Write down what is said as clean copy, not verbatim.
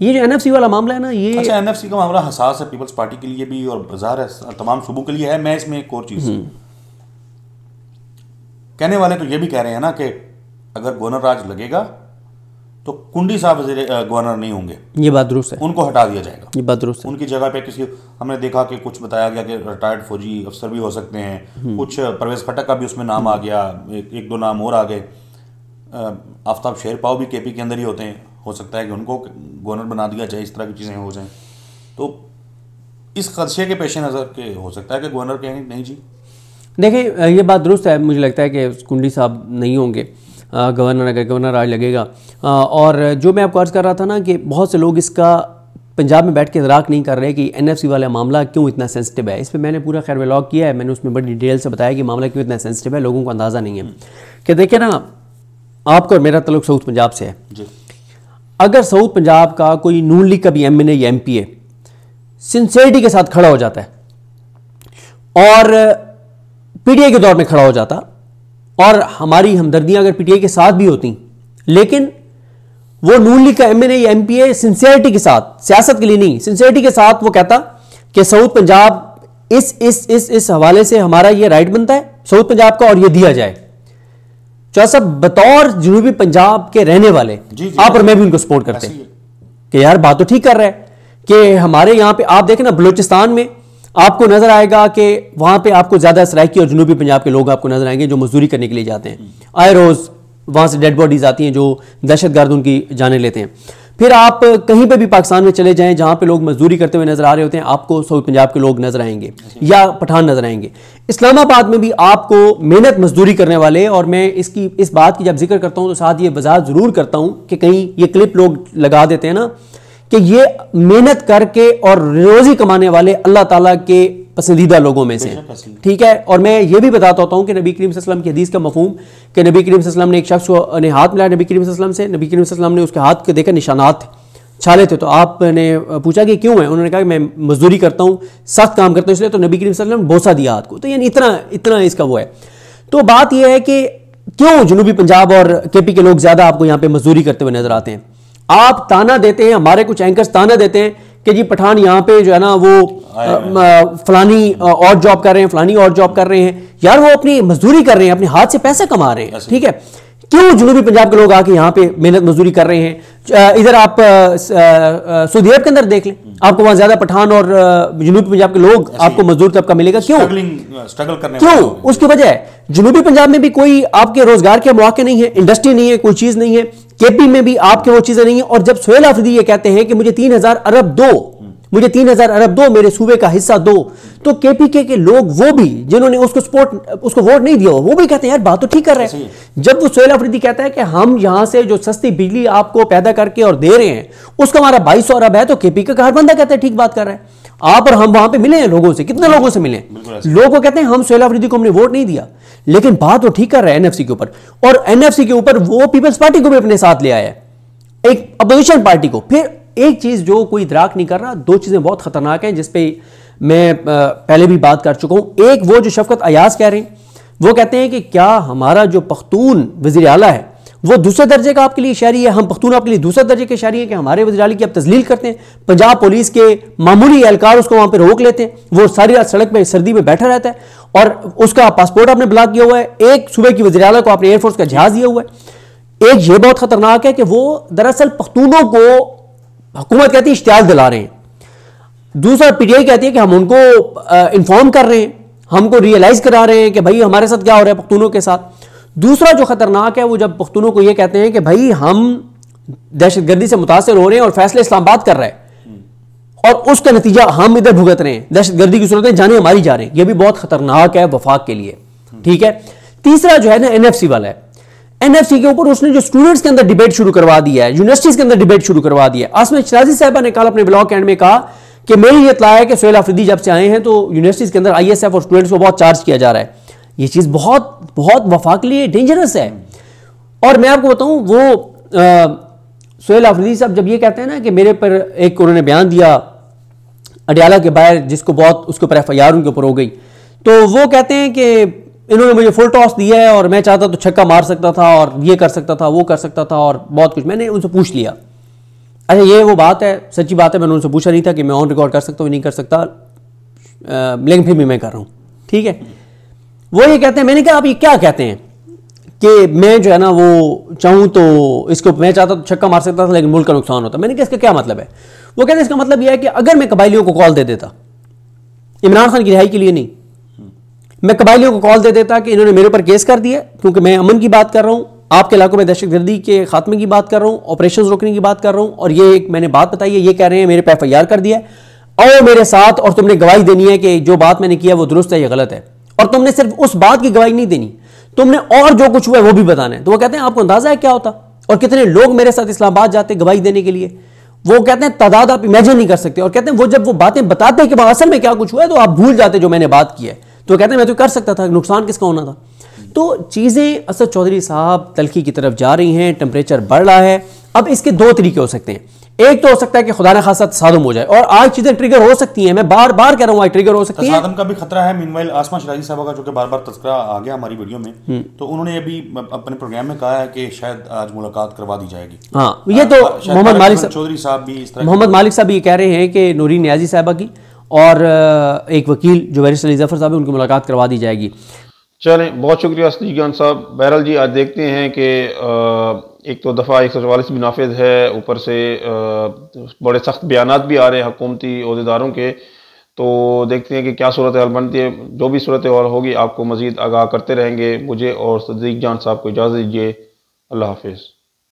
یہ جو NFC والا معاملہ ہے نا، یہ اچھا NFC کا معاملہ حساس ہے پیپلز پارٹی کے لیے بھی اور ظاہر ہے تمام صوبوں کے لیے ہے. میں اس میں ایک اور چیز کہنے والے تو یہ بھی کہہ رہے ہیں نا کہ اگر گورنر راج لگے گا تو کنڈی صاحب گورنر نہیں ہوں گے. یہ بات درست ہے, ان کو ہٹا دیا جائے گا. یہ بات درست ہے. ان کی جگہ پہ کسی, ہم نے دیکھا کہ کچھ بتایا گیا کہ ریٹائرڈ فوجی افسر بھی ہو سکتے ہیں, کچھ پرویز خٹک کا بھی اس میں نام آ گیا, ایک دو نام اور آ گئے. آفتاب شیر پاؤ بھی KP کے اندر ہی ہوتے ہیں, ہو سکتا ہے کہ ان کو گورنر بنا دیا جائے, اس طرح کی چیزیں ہو جائیں. تو اس خدشے کے پیش نظر کہ ہو سکتا ہے کہ گورنر کہیں نہیں جی. دیکھیں یہ بات درست ہے, مجھے لگتا ہے کہ کنڈی صاحب نہیں ہوں گے گورنر, اگر گورنر راج لگے گا. اور جو میں آپ کو عرض کر رہا تھا نا کہ بہت سے لوگ اس کا پنجاب میں بیٹھ کے ادراک نہیں کر رہے کہ NFC والا معاملہ کیوں اتنا سینسٹیو ہے. اس پہ میں نے پورا خیر ولاگ کیا ہے, میں نے اس میں بڑی ڈیٹیل سے بتایا کہ معاملہ کیوں اتنا سینسٹیو ہے, لوگوں کو اندازہ نہیں ہے. کہ دیکھیں نا, آپ کا اور میرا تعلق ساؤتھ پنجاب سے ہے جی. اگر ساؤتھ پنجاب کا کوئی نون لیگ کا بھی MNA یا MPA سنسیئرٹی کے ساتھ کھڑا ہو جاتا ہے اور PTI کے دور میں کھڑا ہو جاتا, اور ہماری ہمدردیاں اگر PTI کے ساتھ بھی ہوتی, لیکن وہ نون لیگ کا MNA یا MPA سنسیئرٹی کے ساتھ, سیاست کے لیے نہیں, سنسیئرٹی کے ساتھ وہ کہتا کہ ساؤتھ پنجاب اس حوالے سے ہمارا یہ رائٹ بنتا ہے ساؤتھ پنجاب کا, اور یہ دیا جائے. چاہے صاحب بطور جنوبی پنجاب کے رہنے والے آپ اور میں بھی ان کو سپورٹ کرتے ہیں کہ یار بات تو ٹھیک کر رہا ہے. کہ ہمارے یہاں پہ آپ دیکھیں نا, بلوچستان میں آپ کو نظر آئے گا کہ وہاں پہ آپ کو زیادہ سرائکی اور جنوبی پنجاب کے لوگ آپ کو نظر آئیں گے جو مزدوری کرنے کے لیے جاتے ہیں. آئے روز وہاں سے ڈیڈ باڈیز آتی ہیں جو دہشت گرد ان کی جانیں لیتے ہیں. پھر آپ کہیں پہ بھی پاکستان میں چلے جائیں جہاں پہ لوگ مزدوری کرتے ہوئے نظر آ رہے ہوتے ہیں, آپ کو ساؤتھ پنجاب کے لوگ نظر آئیں گے یا پٹھان نظر آئیں گے. اسلام آباد میں بھی آپ کو محنت مزدوری کرنے والے, اور میں اس بات کی جب ذکر کرتا ہوں تو ساتھ یہ وضاحت ضرور کرتا ہوں کہ کہیں یہ کلپ لوگ لگا دیتے ہیں نا کہ یہ محنت کر کے اور روزی کمانے والے اللہ تعالیٰ کے پسندیدہ لوگوں میں سے ہیں, ٹھیک ہے. اور میں یہ بھی بتاتا ہوتا ہوں کہ نبی کریم صلی اللہ علیہ وسلم کی حدیث کا مفہوم کہ نبی کریم صلی اللہ علیہ وسلم نے ایک شخص کو نے ہاتھ ملایا نبی کریم صلی اللہ علیہ وسلم سے, نبی کریم صلی اللہ علیہ وسلم نے اس کے ہاتھ کے دیکھا نشانات تھے, چھالے تھے, تو آپ نے پوچھا کہ کیوں ہیں, انہوں نے کہا کہ میں مزدوری کرتا ہوں, سخت کام کرتا ہوں, اس لیے. تو نبی کریم صلی اللہ علیہ وسلم نے بوسہ دیا ہاتھ کو. تو یعنی اتنا اس کا وہ ہے. تو بات یہ ہے کہ کیوں جنوبی پنجاب اور KP کے لوگ زیادہ آپ کو یہاں پہ مزدوری کرتے ہوئے نظر آتے ہیں. آپ تانا دیتے ہیں, ہمارے کچھ اینکرز تانا دیتے ہیں کہ جی پٹھان یہاں پہ جو ہے نا وہ فلانی اور جاب کر رہے ہیں, فلانی اور جاب کر رہے ہیں. یار وہ اپنی مزدوری کر رہے ہیں, اپنے ہاتھ سے پیسہ کما رہے ہیں, ٹھیک ہے. کیوں جنوبی پنجاب کے لوگ آ کے یہاں پہ محنت مزدوری کر رہے ہیں؟ ادھر آپ سعودی عرب کے اندر دیکھ لیں, آپ کو وہاں زیادہ پٹھان اور جنوبی پنجاب کے لوگ آپ کو مزدور طبقہ ملے گا. کیوں؟ اس کی وجہ ہے جنوبی پنجاب میں بھی کوئی آپ کے روزگار کے مواقع نہیں ہے, انڈسٹری نہیں ہے, کوئی چیز نہیں ہے. KP میں بھی آپ کے وہ چیزیں نہیں ہیں. اور جب سہیل آفریدی یہ کہتے ہیں کہ مجھے 3000 ارب دو, مجھے 3000 ارب دو, میرے صوبے کا حصہ دو, تو KPK کے لوگ وہ بھی جنہوں نے اس کو ووٹ نہیں دیا وہ بھی کہتے ہیں یار بات تو ٹھیک کر رہے ہیں. جب وہ سہیل آفریدی کہتا ہے کہ ہم یہاں سے جو سستی بجلی آپ کو پیدا کر کے اور دے رہے ہیں اس کا ہمارا 2200 ارب ہے, تو KPK کا ہر بندہ کہتا ہے ٹھیک بات کر رہا ہے. آپ اور ہم وہاں پہ ملے ہیں لوگوں سے, کتنے لوگوں سے ملے ہیں, لوگوں کو کہتے ہیں ہم سہیل آفریدی کو ہم نے ووٹ نہیں دیا, لیکن بات وہ ٹھیک کر رہا ہے NFC کے اوپر. اور NFC کے اوپر وہ پیپلز پارٹی کو بھی اپنے ساتھ لے آیا ہے, ایک اپوزیشن پارٹی کو. پھر ایک چیز جو کوئی ادراک نہیں کر رہا, دو چیزیں بہت خطرناک ہیں جس پہ میں پہلے بھی بات کر چکا ہوں. ایک وہ جو شفقت ایاز کہہ رہے ہیں, وہ کہتے ہیں کہ کیا ہمارا جو پختون وزیر اعلیٰ ہے وہ دوسرے درجے کا آپ کے لیے شہری ہے, ہم پختون آپ کے لیے دوسرے درجے کے شہری ہیں کہ ہمارے وزیر اعلیٰ کی آپ تذلیل کرتے ہیں. پنجاب پولیس کے معمولی اہلکار اس کو وہاں پہ روک لیتے ہیں, وہ ساری رات سڑک پہ سردی میں بیٹھا رہتا ہے, اور اس کا پاسپورٹ آپ نے بلاک کیا ہوا ہے. ایک صوبے کی وزیر اعلیٰ کو آپ نے ایئر فورس کا جہاز دیا ہوا ہے. ایک یہ بہت خطرناک ہے کہ وہ دراصل پختونوں کو حکومت کہتی ہے اشتعال دلا رہے ہیں. دوسرا PTI کہتی ہے کہ ہم ان کو انفارم کر رہے ہیں, ہم کو ریئلائز کرا رہے ہیں کہ بھائی ہمارے ساتھ کیا ہو رہا ہے پختونوں کے ساتھ. دوسرا جو خطرناک ہے وہ جب پختونوں کو یہ کہتے ہیں کہ بھائی ہم دہشت گردی سے متاثر ہو رہے ہیں اور فیصلے اسلام آباد کر رہے ہیں, اور اس کا نتیجہ ہم ادھر بھگت رہے ہیں, دہشت گردی کی صورت میں جانیں ہماری جا رہے ہیں. یہ بھی بہت خطرناک ہے وفاق کے لیے, ٹھیک ہے. تیسرا جو ہے نا NFC والا ہے. NFC کے اوپر اس نے جو اسٹوڈنٹس کے اندر ڈیبیٹ شروع کروا دیا ہے, یونیورسٹیز کے اندر ڈیبیٹ شروع کروا دیا ہے. آسمہ شرازی صاحبہ نے کل اپنے بلاگ کے اینڈ میں کہا کہ میری یہ اطلاع ہے کہ سہیل آفریدی جب سے آئے ہیں تو یونیورسٹیز کے اندر ISF اور اسٹوڈنٹس کو بہت چارج کیا جا رہا ہے. یہ چیز بہت بہت وفاق کے لیے ڈینجرس ہے. اور میں آپ کو بتاؤں, وہ سہیل آفریدی صاحب جب یہ کہتے ہیں نا کہ میرے پر ایک انہوں نے بیان دیا اڈیالہ کے باہر جس کو بہت اس کے اوپر FIR ان کے اوپر ہو گئی, تو وہ کہتے ہیں کہ انہوں نے مجھے فل ٹاس دیا ہے اور میں چاہتا تو چھکا مار سکتا تھا اور یہ کر سکتا تھا وہ کر سکتا تھا اور بہت کچھ. میں نے ان سے پوچھ لیا اچھا یہ وہ بات ہے، سچی بات ہے، میں نے ان سے پوچھا نہیں تھا کہ میں آن ریکارڈ کر سکتا ہوں نہیں کر سکتا، لیکن پھر بھی میں کر رہا ہوں، ٹھیک ہے. وہ یہ کہتے ہیں، میں نے کہا آپ یہ کیا کہتے ہیں کہ میں جو ہے نا وہ چاہوں تو اس کو میں چاہتا تو چھکا مار سکتا تھا لیکن ملک کا نقصان ہوتا. میں نے کہا اس کا کیا مطلب ہے؟ وہ کہتے ہیں اس کا مطلب یہ ہے کہ اگر میں قبائلیوں کو کال دے دیتا، عمران خان کی رہائی کے لیے نہیں، میں قبائلیوں کو کال دے دیتا کہ انہوں نے میرے اوپر کیس کر دیا کیونکہ میں امن کی بات کر رہا ہوں، آپ کے علاقوں میں دہشت گردی کے خاتمے کی بات کر رہا ہوں، آپریشنز روکنے کی بات کر رہا ہوں، اور یہ ایک میں نے بات بتائی ہے، یہ کہہ رہے ہیں میرے پہ ایف آئی آر کر دیا ہے، اور میرے ساتھ اور تم نے گواہی دینی ہے کہ جو بات میں نے کیا وہ درست ہے یا غلط ہے، اور تم نے صرف اس بات کی گواہی نہیں دینی، تم نے اور جو کچھ ہوا ہے وہ بھی بتانا ہے. تو وہ کہتے ہیں آپ کو اندازہ ہے کیا ہوتا اور کتنے لوگ میرے ساتھ اسلام آباد جاتے گواہی دینے کے لیے؟ وہ کہتے ہیں تعداد آپ امیجن نہیں کر سکتے، اور کہتے ہیں وہ جب وہ باتیں بتاتے کہ اصل میں کیا کچھ ہوا ہے تو آپ بھول جاتے جو میں نے بات کی ہے. تو کہتے ہیں میں تو کر سکتا تھا، نقصان کس کا ہونا تھا؟ تو چیزیں اسد چودھری صاحب تلخی کی طرف جا رہی ہیں، ٹمپریچر بڑھ رہا ہے. اب اس کے دو طریقے ہو سکتے ہیں، ایک تو ہو سکتا ہے کہ خدا نہ خاصہ تصادم ہو جائے، اور آج چیزیں ٹریگر ہو سکتی ہیں، میں بار بار کہہ رہا ہوں آج ٹریگر ہو سکتی ہیں. تصادم کا بھی خطرہ ہے. مینوائل آسما شرازی صاحبہ کا جو کہ بار بار تذکرہ آ گیا ہماری ویڈیو میں، تو انہوں نے ابھی اپنے پروگرام میں کہا ہے کہ شاید آج ملاقات کروا دی جائے گی. ہاں یہ تو محمد مالک چودھری صاحب بھی اس طرح، محمد مالک صاحب یہ کہہ رہے ہیں کہ نورین نیازی صاحبہ کی اور ایک وکیل جو بیرسٹر علی ظفر صاحب ہیں ان کی ملاقات کروا دی جائے گی. چلیں بہت شکریہ صدیق جان صاحب. بہرحال جی آج دیکھتے ہیں کہ ایک تو دفعہ 144 بھی نافذ ہے، اوپر سے بڑے سخت بیانات بھی آ رہے ہیں حکومتی عہدیداروں کے، تو دیکھتے ہیں کہ کیا صورتحال بنتی ہے. جو بھی صورتحال ہوگی آپ کو مزید آگاہ کرتے رہیں گے. مجھے اور صدیق جان صاحب کو اجازت دیجیے. اللہ حافظ.